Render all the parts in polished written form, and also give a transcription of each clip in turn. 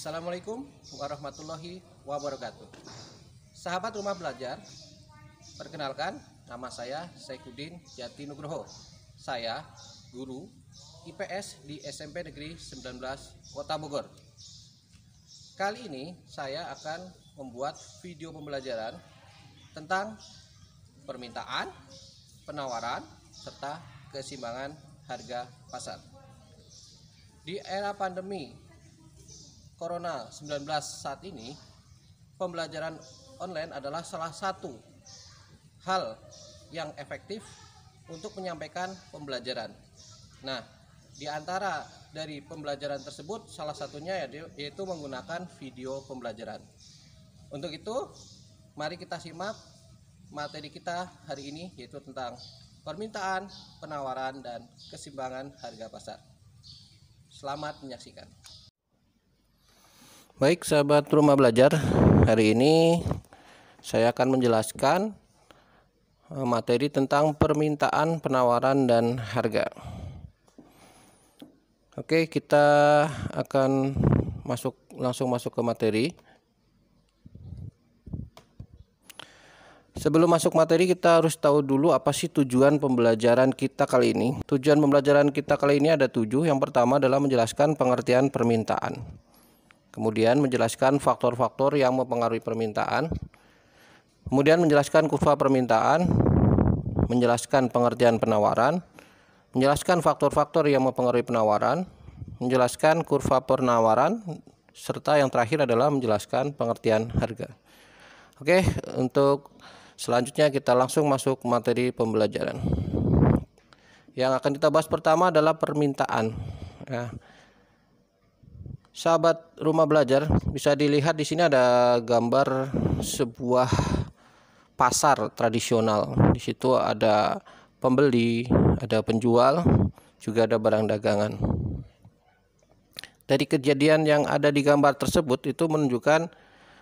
Assalamualaikum warahmatullahi wabarakatuh. Sahabat Rumah Belajar, perkenalkan, nama saya Saifuddin Jati Nugroho. Saya guru IPS di SMP Negeri 19 Kota Bogor. Kali ini saya akan membuat video pembelajaran tentang permintaan, penawaran, serta keseimbangan harga pasar. Di era pandemi Corona-19 saat ini, pembelajaran online adalah salah satu hal yang efektif untuk menyampaikan pembelajaran. Nah, di antara dari pembelajaran tersebut, salah satunya yaitu menggunakan video pembelajaran. Untuk itu, mari kita simak materi kita hari ini, yaitu tentang permintaan, penawaran, dan keseimbangan harga pasar. Selamat menyaksikan. Baik sahabat Rumah Belajar, hari ini saya akan menjelaskan materi tentang permintaan, penawaran, dan harga. Oke, kita akan langsung masuk ke materi. Sebelum masuk materi, kita harus tahu dulu apa sih tujuan pembelajaran kita kali ini. Tujuan pembelajaran kita kali ini ada 7. Yang pertama adalah menjelaskan pengertian permintaan. Kemudian menjelaskan faktor-faktor yang mempengaruhi permintaan. Kemudian menjelaskan kurva permintaan, menjelaskan pengertian penawaran, menjelaskan faktor-faktor yang mempengaruhi penawaran, menjelaskan kurva penawaran, serta yang terakhir adalah menjelaskan pengertian harga. Oke, untuk selanjutnya kita langsung masuk materi pembelajaran. Yang akan kita bahas pertama adalah permintaan. Ya. Sahabat Rumah Belajar, bisa dilihat di sini ada gambar sebuah pasar tradisional. Di situ ada pembeli, ada penjual, juga ada barang dagangan. Dari kejadian yang ada di gambar tersebut itu menunjukkan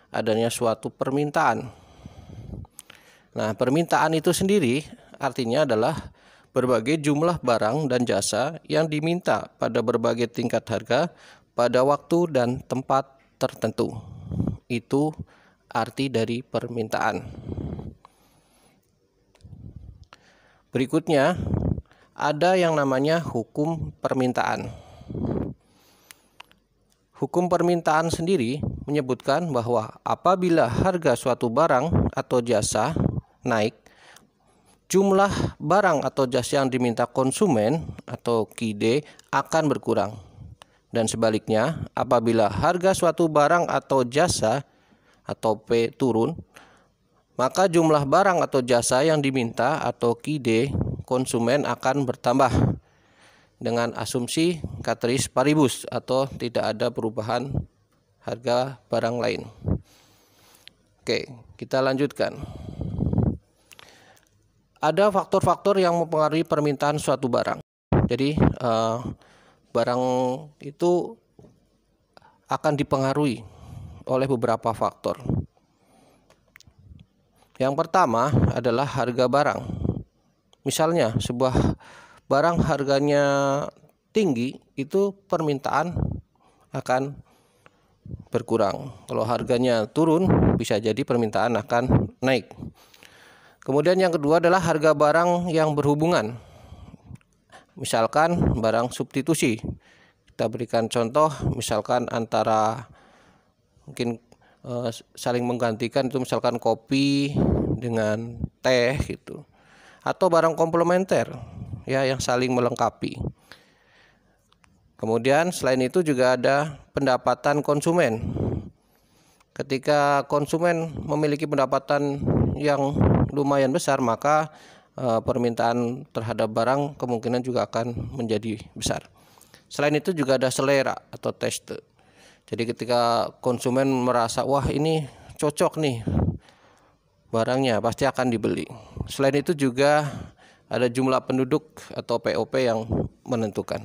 adanya suatu permintaan. Nah, permintaan itu sendiri artinya adalah berbagai jumlah barang dan jasa yang diminta pada berbagai tingkat harga pada waktu dan tempat tertentu. Itu arti dari permintaan. Berikutnya, ada yang namanya hukum permintaan. Hukum permintaan sendiri menyebutkan bahwa apabila harga suatu barang atau jasa naik, jumlah barang atau jasa yang diminta konsumen atau QID akan berkurang. Dan sebaliknya, apabila harga suatu barang atau jasa atau P turun, maka jumlah barang atau jasa yang diminta atau QID konsumen akan bertambah dengan asumsi ceteris paribus atau tidak ada perubahan harga barang lain. Oke, kita lanjutkan. Ada faktor-faktor yang mempengaruhi permintaan suatu barang. Jadi barang itu akan dipengaruhi oleh beberapa faktor. Yang pertama adalah harga barang. Misalnya sebuah barang harganya tinggi, itu permintaan akan berkurang. Kalau harganya turun, bisa jadi permintaan akan naik. Kemudian yang kedua adalah harga barang yang berhubungan. Misalkan barang substitusi. Kita berikan contoh, misalkan antara mungkin saling menggantikan, itu misalkan kopi dengan teh gitu. Atau barang komplementer ya yang saling melengkapi. Kemudian selain itu juga ada pendapatan konsumen. Ketika konsumen memiliki pendapatan yang lumayan besar, maka permintaan terhadap barang kemungkinan juga akan menjadi besar. Selain itu juga ada selera atau taste. Jadi ketika konsumen merasa, wah ini cocok nih barangnya, pasti akan dibeli. Selain itu juga ada jumlah penduduk atau POP yang menentukan.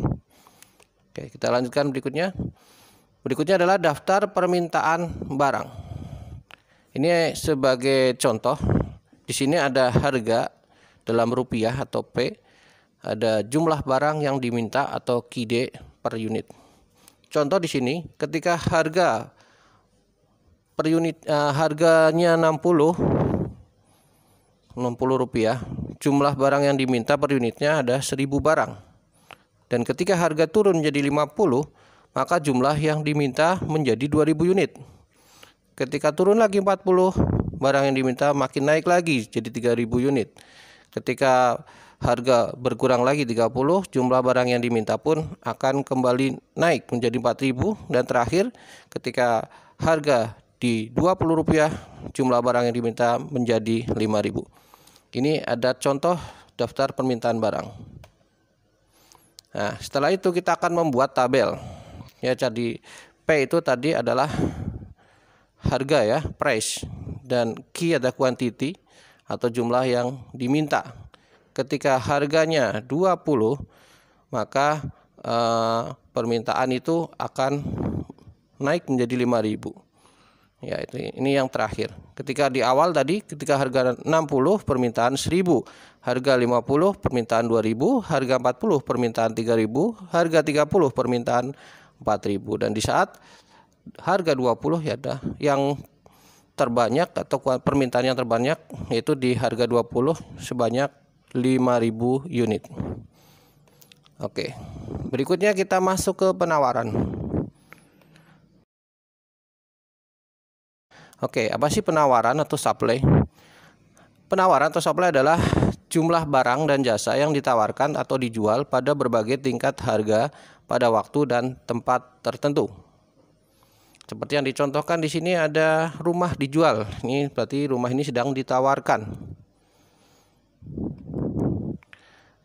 Oke, kita lanjutkan berikutnya. Berikutnya adalah daftar permintaan barang. Ini sebagai contoh. Di sini ada harga dalam rupiah atau P, ada jumlah barang yang diminta atau QID per unit. contoh di sini ketika harga per unit harganya 60 rupiah, jumlah barang yang diminta per unitnya ada 1000 barang. Dan ketika harga turun menjadi 50, maka jumlah yang diminta menjadi 2000 unit. Ketika turun lagi 40, barang yang diminta makin naik lagi jadi 3000 unit. Ketika harga berkurang lagi 30, jumlah barang yang diminta pun akan kembali naik menjadi 4000. Dan terakhir ketika harga di 20 rupiah, jumlah barang yang diminta menjadi 5000. Ini ada contoh daftar permintaan barang. Nah, setelah itu kita akan membuat tabel. Ya, jadi P itu tadi adalah harga ya, price, dan Q ada quantity atau jumlah yang diminta. Ketika harganya 20, maka permintaan itu akan naik menjadi 5000. Ya, ini yang terakhir. Ketika di awal tadi, ketika harga 60 permintaan 1000, harga 50 permintaan 2000, harga 40 permintaan 3000, harga 30 permintaan 4000. Dan di saat harga 20 ya ada yang terbanyak atau permintaan yang terbanyak yaitu di harga 20 sebanyak 5000 unit. Oke. Berikutnya kita masuk ke penawaran. Oke, apa sih penawaran atau supply? Penawaran atau supply adalah jumlah barang dan jasa yang ditawarkan atau dijual pada berbagai tingkat harga pada waktu dan tempat tertentu. Seperti yang dicontohkan di sini ada rumah dijual. Ini berarti rumah ini sedang ditawarkan.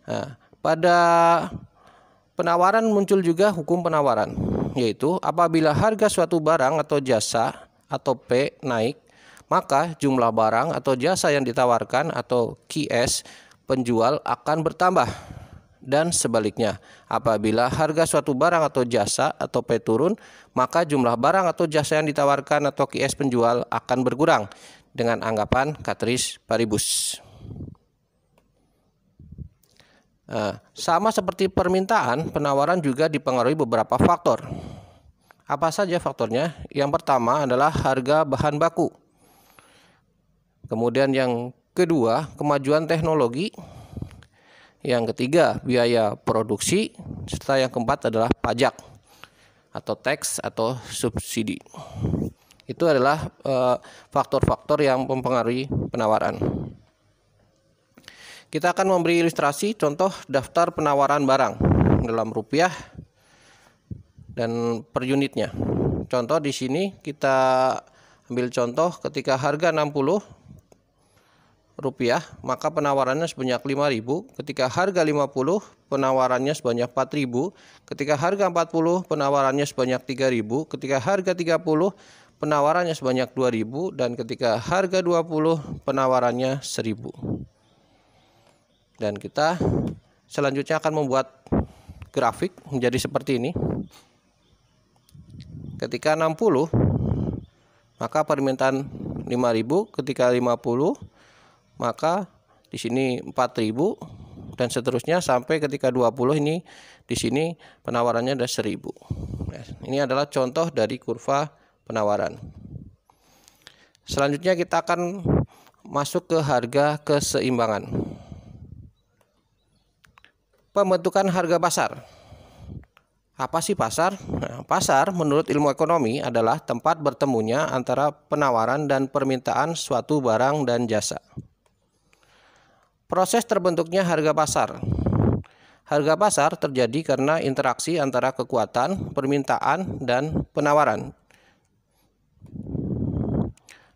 Nah, pada penawaran muncul juga hukum penawaran, yaitu apabila harga suatu barang atau jasa atau P naik, maka jumlah barang atau jasa yang ditawarkan atau QS penjual akan bertambah. Dan sebaliknya, apabila harga suatu barang atau jasa atau P turun, maka jumlah barang atau jasa yang ditawarkan atau QS penjual akan berkurang dengan anggapan ceteris paribus. Sama seperti permintaan, penawaran juga dipengaruhi beberapa faktor. Apa saja faktornya? Yang pertama adalah harga bahan baku. Kemudian yang kedua, kemajuan teknologi. Yang ketiga, biaya produksi. Serta yang keempat adalah pajak atau tax atau subsidi. Itu adalah faktor-faktor yang mempengaruhi penawaran. Kita akan memberi ilustrasi contoh daftar penawaran barang dalam rupiah dan per unitnya. Contoh di sini kita ambil contoh ketika harga 60 rupiah, maka penawarannya sebanyak 5000. Ketika harga 50, penawarannya sebanyak 4000. Ketika harga 40, penawarannya sebanyak 3000. Ketika harga 30, penawarannya sebanyak 2000. Dan ketika harga 20, penawarannya 1000. Dan kita selanjutnya akan membuat grafik menjadi seperti ini. Ketika 60, maka permintaan 5000, ketika 50, maka di sini 4000 dan seterusnya sampai ketika 20 ini di sini penawarannya ada 1000. Nah, ini adalah contoh dari kurva penawaran. Selanjutnya kita akan masuk ke harga keseimbangan. Pembentukan harga pasar. Apa sih pasar? Nah, pasar menurut ilmu ekonomi adalah tempat bertemunya antara penawaran dan permintaan suatu barang dan jasa. Proses terbentuknya harga pasar. Harga pasar terjadi karena interaksi antara kekuatan, permintaan, dan penawaran.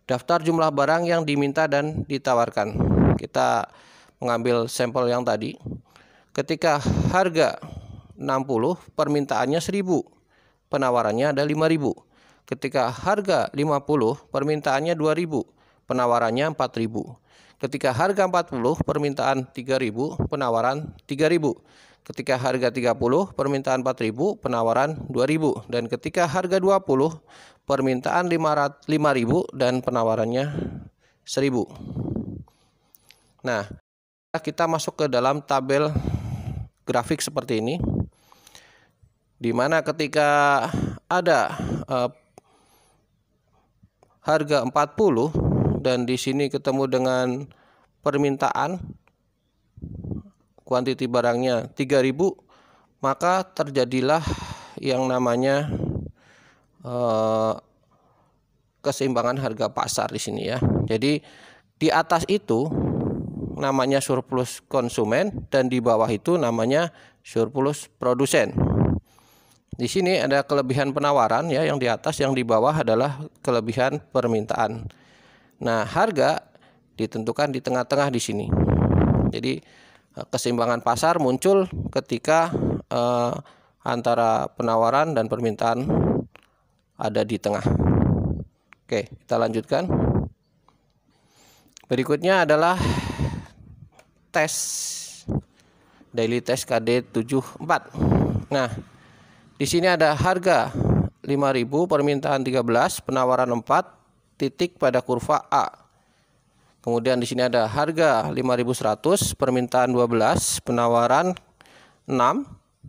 Daftar jumlah barang yang diminta dan ditawarkan. Kita mengambil sampel yang tadi. Ketika harga 60, permintaannya 1000, penawarannya ada 5000. Ketika harga 50, permintaannya 2000, penawarannya 4000. Ketika harga 40, permintaan 3000, penawaran 3000. Ketika harga 30, permintaan 4000, penawaran 2000. Dan ketika harga 20, permintaan 5000 dan penawarannya 1000. Nah, kita masuk ke dalam tabel grafik seperti ini, di mana ketika ada harga 40 dan di sini ketemu dengan permintaan kuantiti barangnya 3.000, maka terjadilah yang namanya keseimbangan harga pasar di sini ya. Jadi di atas itu namanya surplus konsumen dan di bawah itu namanya surplus produsen. Di sini ada kelebihan penawaran ya, yang di atas, yang di bawah adalah kelebihan permintaan. Nah, harga ditentukan di tengah-tengah di sini. Jadi keseimbangan pasar muncul ketika antara penawaran dan permintaan ada di tengah. Oke, kita lanjutkan. Berikutnya adalah tes daily test KD 74. Nah, di sini ada harga 5.000, permintaan 13, penawaran 4, titik pada kurva A. Kemudian di sini ada harga 5.100, permintaan 12, penawaran 6,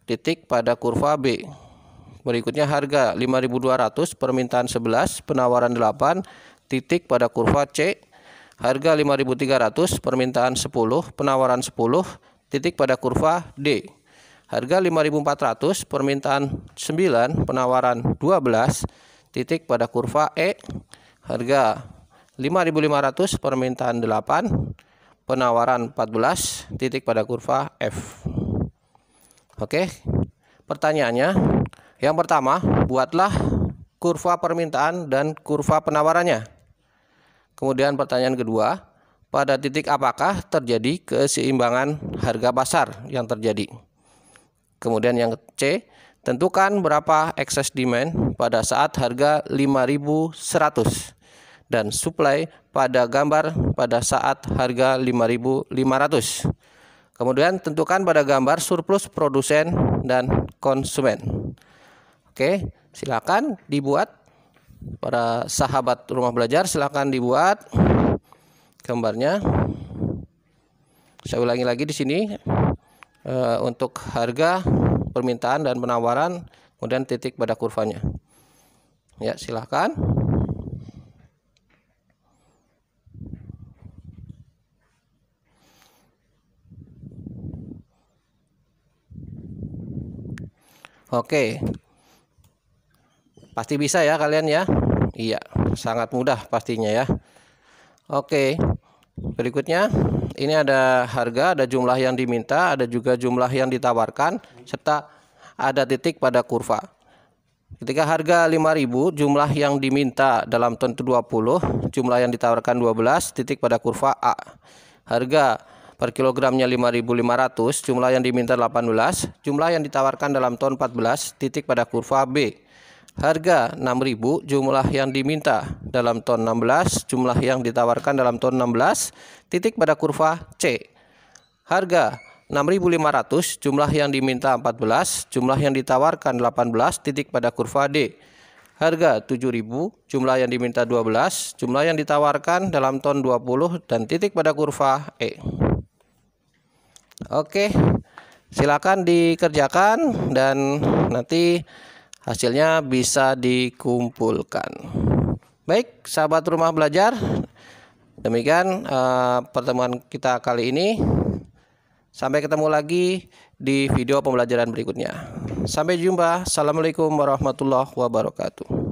titik pada kurva B. Berikutnya harga 5.200, permintaan 11, penawaran 8, titik pada kurva C. Harga 5.300, permintaan 10, penawaran 10, titik pada kurva D. Harga 5.400, permintaan 9, penawaran 12, titik pada kurva E. Harga 5.500, permintaan 8, penawaran 14, titik pada kurva F. Oke, pertanyaannya, yang pertama, buatlah kurva permintaan dan kurva penawarannya. Kemudian pertanyaan kedua, pada titik apakah terjadi keseimbangan harga pasar yang terjadi? Kemudian yang C, tentukan berapa excess demand pada saat harga 5.100 dan supply pada gambar pada saat harga 5.500. Kemudian tentukan pada gambar surplus produsen dan konsumen. Oke, silakan dibuat. Para sahabat rumah belajar, silakan dibuat gambarnya. Saya ulangi lagi di sini. Untuk harga, permintaan dan penawaran, kemudian titik pada kurvanya. Ya, silahkan. Oke, pasti bisa ya kalian ya. Iya, sangat mudah pastinya ya. Oke, berikutnya ini ada harga, ada jumlah yang diminta, ada juga jumlah yang ditawarkan, serta ada titik pada kurva. Ketika harga 5.000, jumlah yang diminta dalam ton itu 20, jumlah yang ditawarkan 12, titik pada kurva A. Harga per kilogramnya 5.500, jumlah yang diminta 18, jumlah yang ditawarkan dalam ton 14, titik pada kurva B. Harga 6.000, jumlah yang diminta dalam ton 16, jumlah yang ditawarkan dalam ton 16, titik pada kurva C. Harga 6.500, jumlah yang diminta 14, jumlah yang ditawarkan 18, titik pada kurva D. Harga 7.000, jumlah yang diminta 12, jumlah yang ditawarkan dalam ton 20, dan titik pada kurva E. Oke, silakan dikerjakan dan nanti hasilnya bisa dikumpulkan. Baik, sahabat rumah belajar, demikian pertemuan kita kali ini. Sampai ketemu lagi di video pembelajaran berikutnya. Sampai jumpa. Assalamualaikum warahmatullahi wabarakatuh.